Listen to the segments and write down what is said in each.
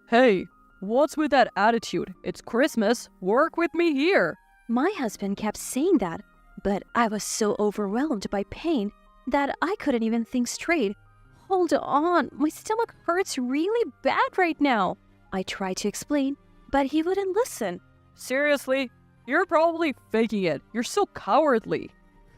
Hey, what's with that attitude? It's Christmas. Work with me here. My husband kept saying that, but I was so overwhelmed by pain that I couldn't even think straight. Hold on, my stomach hurts really bad right now. I tried to explain, but he wouldn't listen. Seriously? You're probably faking it. You're so cowardly.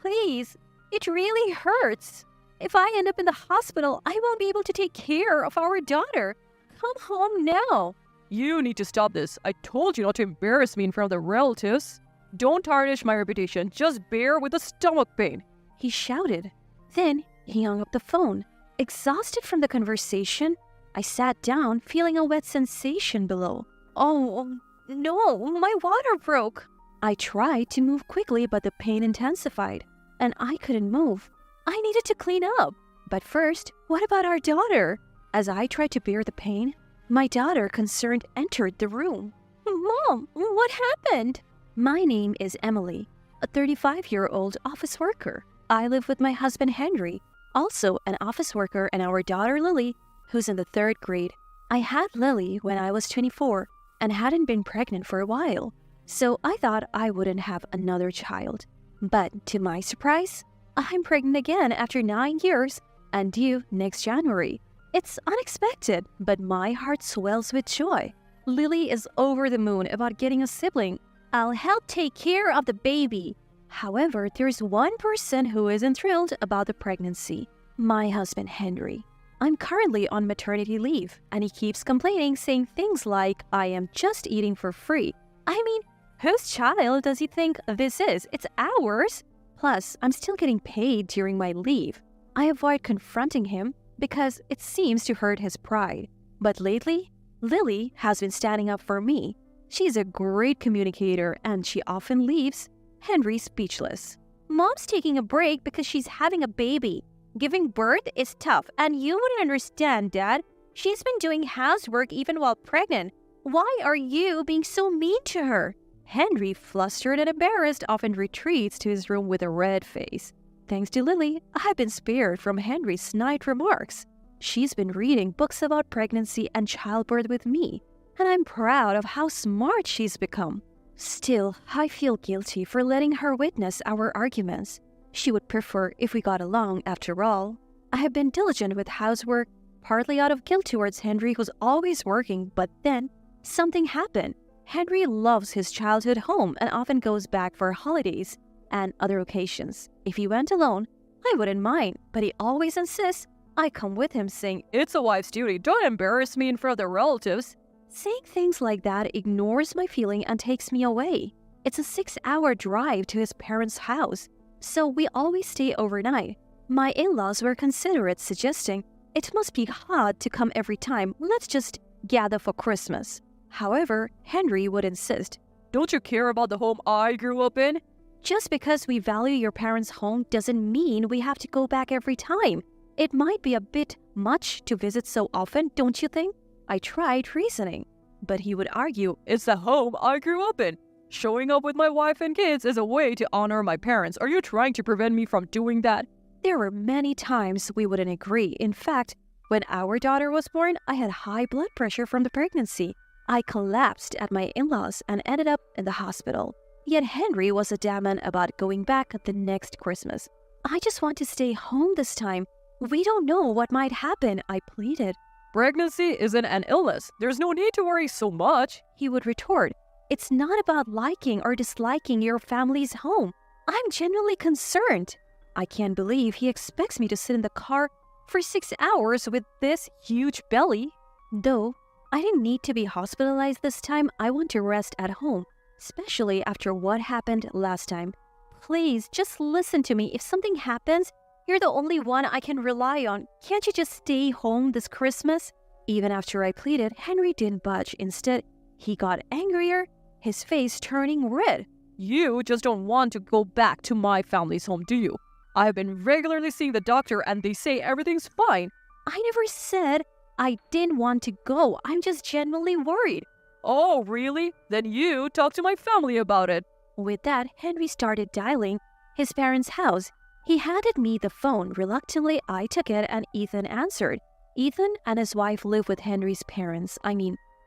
Please, it really hurts. If I end up in the hospital, I won't be able to take care of our daughter. Come home now. You need to stop this. I told you not to embarrass me in front of the relatives. Don't tarnish my reputation. Just bear with the stomach pain. He shouted. Then he hung up the phone. Exhausted from the conversation, I sat down, feeling a wet sensation below. Oh, no, my water broke. I tried to move quickly, but the pain intensified, and I couldn't move. I needed to clean up. But first, what about our daughter? As I tried to bear the pain, my daughter, concerned, entered the room. Mom, what happened? My name is Emily, a 35-year-old office worker. I live with my husband Henry, also an office worker, and our daughter Lily, who's in the 3rd grade. I had Lily when I was 24 and hadn't been pregnant for a while, so I thought I wouldn't have another child. But to my surprise, I'm pregnant again after 9 years and due next January. It's unexpected, but my heart swells with joy. Lily is over the moon about getting a sibling. I'll help take care of the baby. However, there's one person who isn't thrilled about the pregnancy. My husband Henry. I'm currently on maternity leave, and he keeps complaining, saying things like, I am just eating for free. I mean, whose child does he think this is? It's ours. Plus, I'm still getting paid during my leave. I avoid confronting him because it seems to hurt his pride. But lately, Lily has been standing up for me. She's a great communicator, and she often leaves Henry speechless. Mom's taking a break because she's having a baby. Giving birth is tough, and you wouldn't understand, Dad. She's been doing housework even while pregnant. Why are you being so mean to her? Henry, flustered and embarrassed, often retreats to his room with a red face. Thanks to Lily, I've been spared from Henry's snide remarks. She's been reading books about pregnancy and childbirth with me, and I'm proud of how smart she's become. Still, I feel guilty for letting her witness our arguments. She would prefer if we got along after all. I have been diligent with housework, partly out of guilt towards Henry, who's always working, but then something happened. Henry loves his childhood home and often goes back for holidays and other occasions. If he went alone, I wouldn't mind, but he always insists I come with him, saying, It's a wife's duty. Don't embarrass me in front of the relatives. Saying things like that ignores my feeling and takes me away. It's a 6-hour drive to his parents' house, so we always stay overnight. My in-laws were considerate, suggesting, it must be hard to come every time. Let's just gather for Christmas. However, Henry would insist. Don't you care about the home I grew up in? Just because we value your parents' home doesn't mean we have to go back every time. It might be a bit much to visit so often, don't you think? I tried reasoning, but he would argue, It's the home I grew up in. Showing up with my wife and kids is a way to honor my parents. Are you trying to prevent me from doing that? There were many times we wouldn't agree. In fact, when our daughter was born, I had high blood pressure from the pregnancy. I collapsed at my in-laws and ended up in the hospital. Yet Henry was adamant about going back the next Christmas. I just want to stay home this time. We don't know what might happen, I pleaded. Pregnancy isn't an illness. There's no need to worry so much. He would retort, It's not about liking or disliking your family's home. I'm genuinely concerned. I can't believe he expects me to sit in the car for 6 hours with this huge belly. Though I didn't need to be hospitalized this time, I want to rest at home, especially after what happened last time. Please, just listen to me. If something happens, you're the only one I can rely on. Can't you just stay home this Christmas? Even after I pleaded, Henry didn't budge. Instead, he got angrier, his face turning red. You just don't want to go back to my family's home, do you? I've been regularly seeing the doctor and they say everything's fine. I never said I didn't want to go. I'm just genuinely worried. Oh, really? Then you talk to my family about it. With that, Henry started dialing his parents' house. He handed me the phone. Reluctantly, I took it and Ethan answered. Ethan and his wife live with Henry's parents.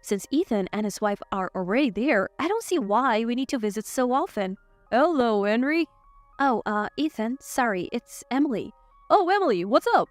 Since Ethan and his wife are already there, I don't see why we need to visit so often. Hello, Henry. Oh, Ethan, sorry, it's Emily. Oh, Emily, what's up?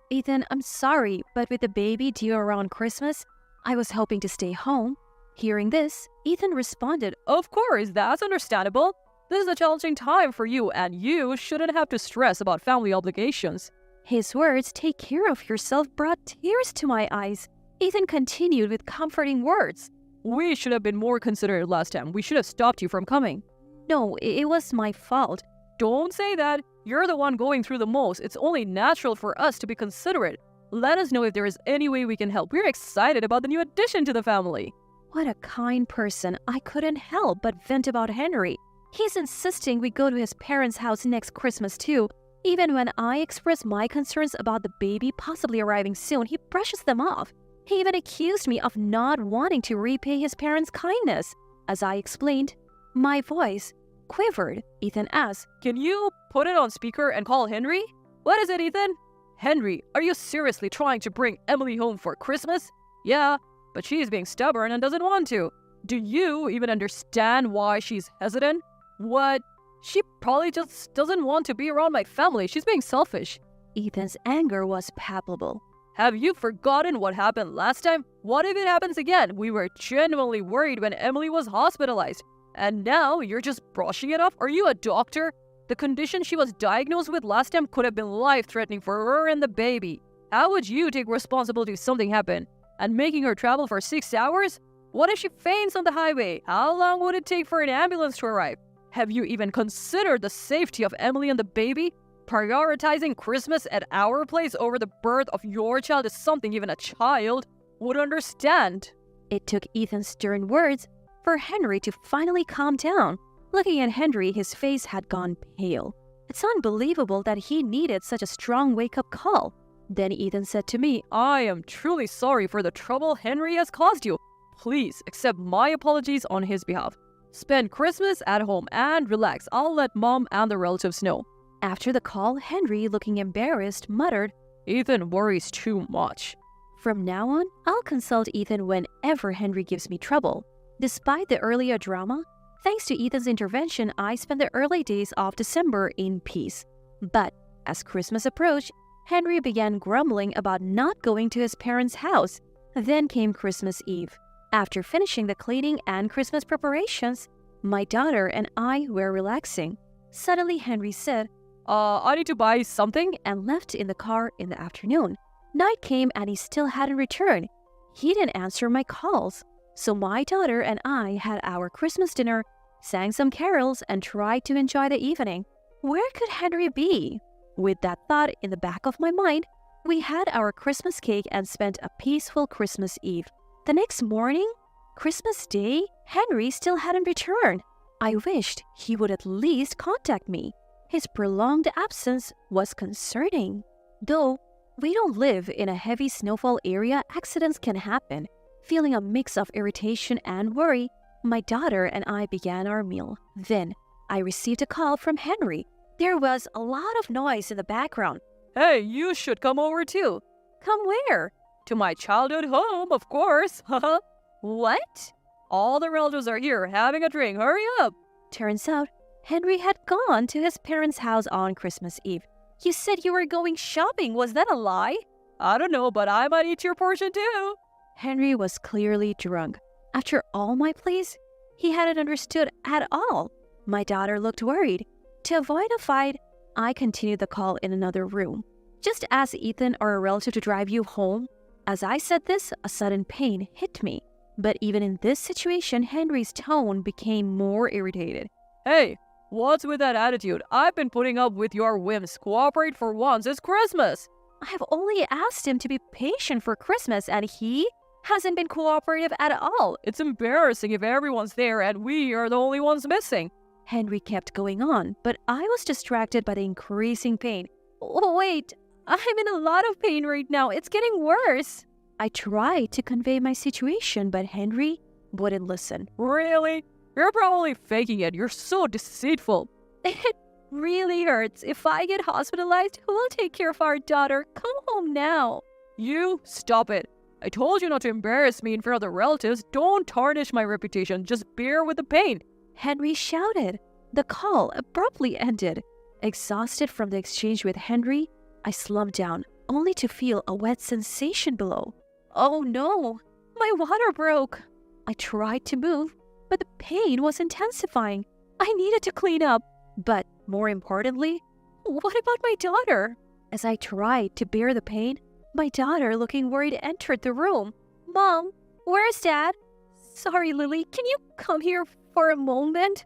Ethan, I'm sorry, but with the baby due around Christmas, I was hoping to stay home. Hearing this, Ethan responded, Of course, that's understandable. This is a challenging time for you, and you shouldn't have to stress about family obligations. His words, "Take care of yourself," brought tears to my eyes. Ethan continued with comforting words. We should have been more considerate last time. We should have stopped you from coming. No, it was my fault. Don't say that. You're the one going through the most. It's only natural for us to be considerate. Let us know if there is any way we can help. We're excited about the new addition to the family. What a kind person. I couldn't help but vent about Henry. He's insisting we go to his parents' house next Christmas too. Even when I express my concerns about the baby possibly arriving soon, he brushes them off. He even accused me of not wanting to repay his parents' kindness. As I explained, my voice quivered. Ethan asked, Can you put it on speaker and call Henry? What is it, Ethan? Henry, are you seriously trying to bring Emily home for Christmas? Yeah, but she's being stubborn and doesn't want to. Do you even understand why she's hesitant? What? She probably just doesn't want to be around my family. She's being selfish. Ethan's anger was palpable. Have you forgotten what happened last time? What if it happens again? We were genuinely worried when Emily was hospitalized. And now you're just brushing it off? Are you a doctor? The condition she was diagnosed with last time could have been life-threatening for her and the baby. How would you take responsibility if something happened? And making her travel for 6 hours? What if she faints on the highway? How long would it take for an ambulance to arrive? Have you even considered the safety of Emily and the baby? Prioritizing Christmas at our place over the birth of your child is something even a child would understand. It took Ethan's stern words for Henry to finally calm down. Looking at Henry, his face had gone pale. It's unbelievable that he needed such a strong wake-up call. Then Ethan said to me, I am truly sorry for the trouble Henry has caused you. Please accept my apologies on his behalf. Spend Christmas at home and relax. I'll let Mom and the relatives know. After the call, Henry, looking embarrassed, muttered, Ethan worries too much. From now on, I'll consult Ethan whenever Henry gives me trouble. Despite the earlier drama, thanks to Ethan's intervention, I spent the early days of December in peace. But as Christmas approached, Henry began grumbling about not going to his parents' house. Then came Christmas Eve. After finishing the cleaning and Christmas preparations, my daughter and I were relaxing. Suddenly, Henry said, I need to buy something. and left in the car in the afternoon. Night came and he still hadn't returned. He didn't answer my calls. So my daughter and I had our Christmas dinner, sang some carols, and tried to enjoy the evening. Where could Henry be? With that thought in the back of my mind, we had our Christmas cake and spent a peaceful Christmas Eve. The next morning, Christmas Day, Henry still hadn't returned. I wished he would at least contact me. His prolonged absence was concerning. Though we don't live in a heavy snowfall area, accidents can happen. Feeling a mix of irritation and worry, my daughter and I began our meal. Then, I received a call from Henry. There was a lot of noise in the background. Hey, you should come over too. Come where? To my childhood home, of course. Haha. What? All the relatives are here having a drink. Hurry up. Turns out, Henry had gone to his parents' house on Christmas Eve. You said you were going shopping. Was that a lie? I don't know, but I might eat your portion too. Henry was clearly drunk. After all my pleas, he hadn't understood at all. My daughter looked worried. To avoid a fight, I continued the call in another room. Just ask Ethan or a relative to drive you home. As I said this, a sudden pain hit me. But even in this situation, Henry's tone became more irritated. Hey, what's with that attitude? I've been putting up with your whims. Cooperate for once. It's Christmas. I have only asked him to be patient for Christmas, and he hasn't been cooperative at all. It's embarrassing if everyone's there and we are the only ones missing. Henry kept going on, but I was distracted by the increasing pain. Oh, wait, I'm in a lot of pain right now. It's getting worse. I tried to convey my situation, but Henry wouldn't listen. Really? You're probably faking it. You're so deceitful. It really hurts. If I get hospitalized, who will take care of our daughter? Come home now. You stop it. I told you not to embarrass me in front of the relatives. Don't tarnish my reputation. Just bear with the pain. Henry shouted. The call abruptly ended. Exhausted from the exchange with Henry, I slumped down, only to feel a wet sensation below. Oh no, my water broke. I tried to move, but the pain was intensifying. I needed to clean up. But more importantly, what about my daughter? As I tried to bear the pain, my daughter, looking worried, entered the room. Mom, where's Dad? Sorry, Lily, can you come here for a moment?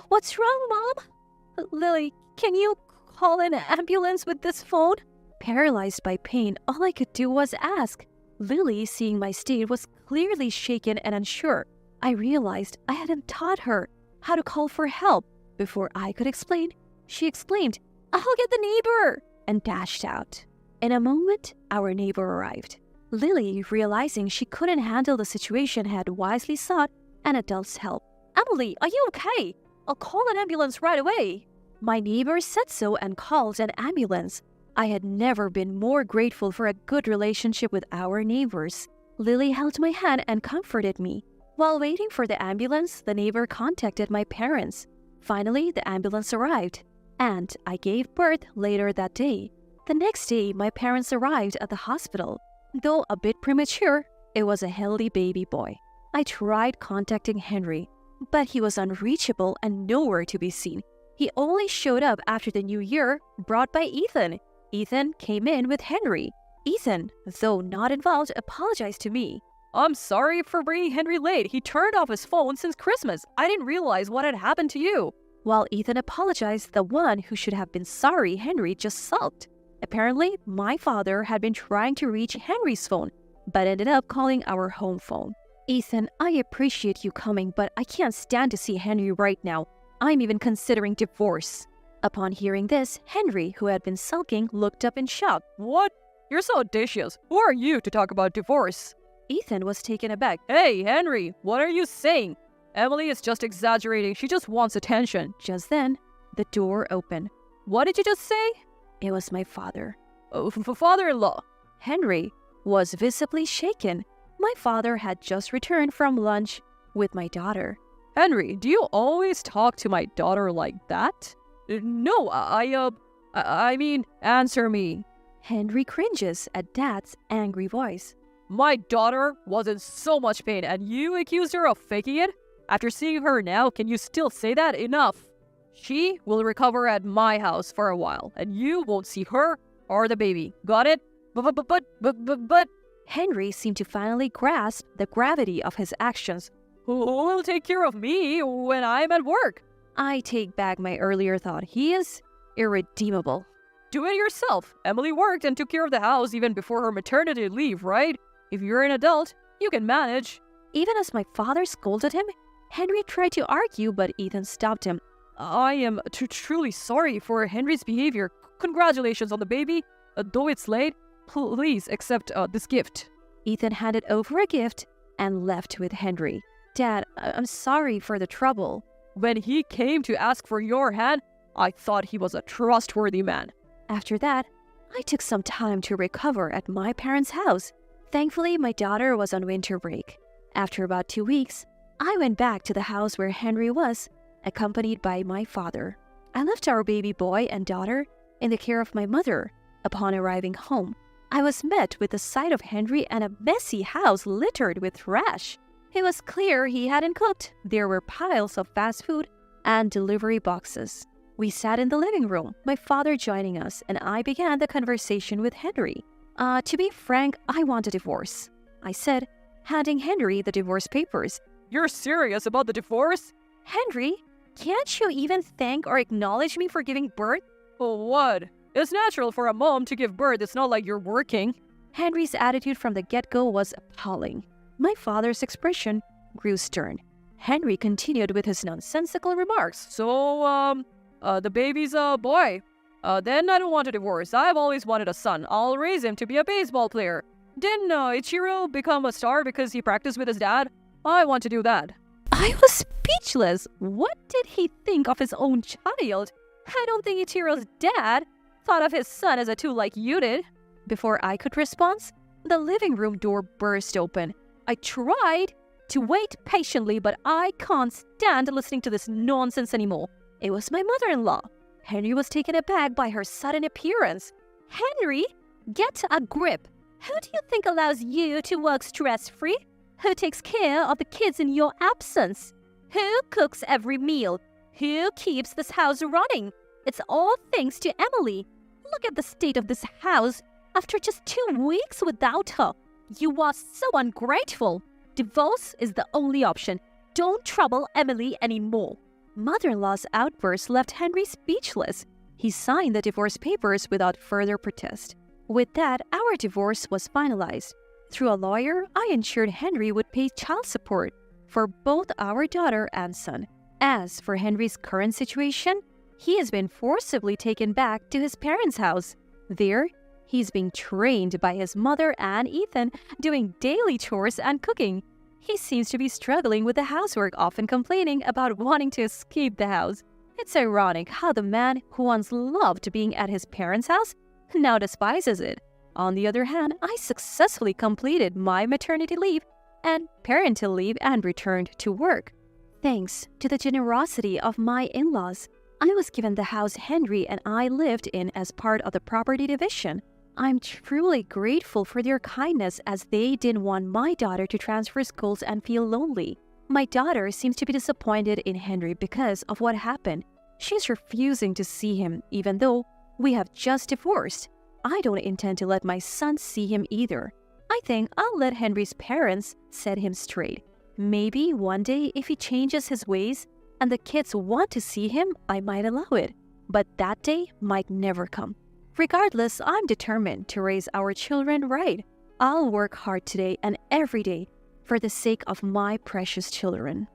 What's wrong, Mom? Lily, can you call an ambulance with this phone? Paralyzed by pain, all I could do was ask. Lily, seeing my state, was clearly shaken and unsure. I realized I hadn't taught her how to call for help. Before I could explain, she exclaimed, "I'll get the neighbor," and dashed out. In a moment, our neighbor arrived. Lily, realizing she couldn't handle the situation, had wisely sought an adult's help. "Emily, are you okay? I'll call an ambulance right away." My neighbor said so and called an ambulance. I had never been more grateful for a good relationship with our neighbors. Lily held my hand and comforted me. While waiting for the ambulance, the neighbor contacted my parents. Finally, the ambulance arrived, and I gave birth later that day. The next day, my parents arrived at the hospital. Though a bit premature, it was a healthy baby boy. I tried contacting Henry, but he was unreachable and nowhere to be seen. He only showed up after the new year, brought by Ethan. Ethan came in with Henry. Ethan, though not involved, apologized to me. I'm sorry for bringing Henry late. He turned off his phone since Christmas. I didn't realize what had happened to you. While Ethan apologized, the one who should have been sorry, Henry, just sulked. Apparently, my father had been trying to reach Henry's phone, but ended up calling our home phone. "Ethan, I appreciate you coming, but I can't stand to see Henry right now. I'm even considering divorce." Upon hearing this, Henry, who had been sulking, looked up in shock. What? You're so audacious. Who are you to talk about divorce? Ethan was taken aback. Hey, Henry, what are you saying? Emily is just exaggerating. She just wants attention. Just then, the door opened. What did you just say? It was my father. Oh, father-in-law. Henry was visibly shaken. My father had just returned from lunch with my daughter. Henry, do you always talk to my daughter like that? No, I mean, answer me. Henry cringes at Dad's angry voice. My daughter was in so much pain and you accused her of faking it? After seeing her now, can you still say that? Enough. She will recover at my house for a while and you won't see her or the baby. Got it? But... Henry seemed to finally grasp the gravity of his actions. Who will take care of me when I'm at work? I take back my earlier thought. He is irredeemable. Do it yourself. Emily worked and took care of the house even before her maternity leave, right? If you're an adult, you can manage. Even as my father scolded him, Henry tried to argue, but Ethan stopped him. I am truly sorry for Henry's behavior. Congratulations on the baby. Though it's late, please accept this gift. Ethan handed over a gift and left with Henry. Dad, I'm sorry for the trouble. When he came to ask for your hand, I thought he was a trustworthy man. After that, I took some time to recover at my parents' house. Thankfully, my daughter was on winter break. After about 2 weeks, I went back to the house where Henry was, accompanied by my father. I left our baby boy and daughter in the care of my mother. Upon arriving home, I was met with the sight of Henry and a messy house littered with trash. It was clear he hadn't cooked. There were piles of fast food and delivery boxes. We sat in the living room, my father joining us, and I began the conversation with Henry. To be frank, I want a divorce, I said, handing Henry the divorce papers. You're serious about the divorce? Henry, can't you even thank or acknowledge me for giving birth? Oh, what? It's natural for a mom to give birth. It's not like you're working. Henry's attitude from the get-go was appalling. My father's expression grew stern. Henry continued with his nonsensical remarks. So, the baby's a boy. Then I don't want a divorce. I've always wanted a son. I'll raise him to be a baseball player. Didn't Ichiro become a star because he practiced with his dad? I want to do that. I was speechless. What did he think of his own child? I don't think Ichiro's dad thought of his son as a tool like you did. Before I could respond, the living room door burst open. I tried to wait patiently, but I can't stand listening to this nonsense anymore. It was my mother-in-law. Henry was taken aback by her sudden appearance. Henry, get a grip. Who do you think allows you to work stress-free? Who takes care of the kids in your absence? Who cooks every meal? Who keeps this house running? It's all thanks to Emily. Look at the state of this house after just 2 weeks without her. You are so ungrateful. Divorce is the only option. Don't trouble Emily anymore. Mother-in-law's outburst left Henry speechless. He signed the divorce papers without further protest. With that, our divorce was finalized. Through a lawyer, I ensured Henry would pay child support for both our daughter and son. As for Henry's current situation, he has been forcibly taken back to his parents' house. There, he's being trained by his mother and Ethan, doing daily chores and cooking. He seems to be struggling with the housework, often complaining about wanting to escape the house. It's ironic how the man who once loved being at his parents' house now despises it. On the other hand, I successfully completed my maternity leave and parental leave and returned to work. Thanks to the generosity of my in-laws, I was given the house Henry and I lived in as part of the property division. I'm truly grateful for their kindness, as they didn't want my daughter to transfer schools and feel lonely. My daughter seems to be disappointed in Henry because of what happened. She's refusing to see him even though we have just divorced. I don't intend to let my son see him either. I think I'll let Henry's parents set him straight. Maybe one day if he changes his ways and the kids want to see him, I might allow it. But that day might never come. Regardless, I'm determined to raise our children right. I'll work hard today and every day for the sake of my precious children.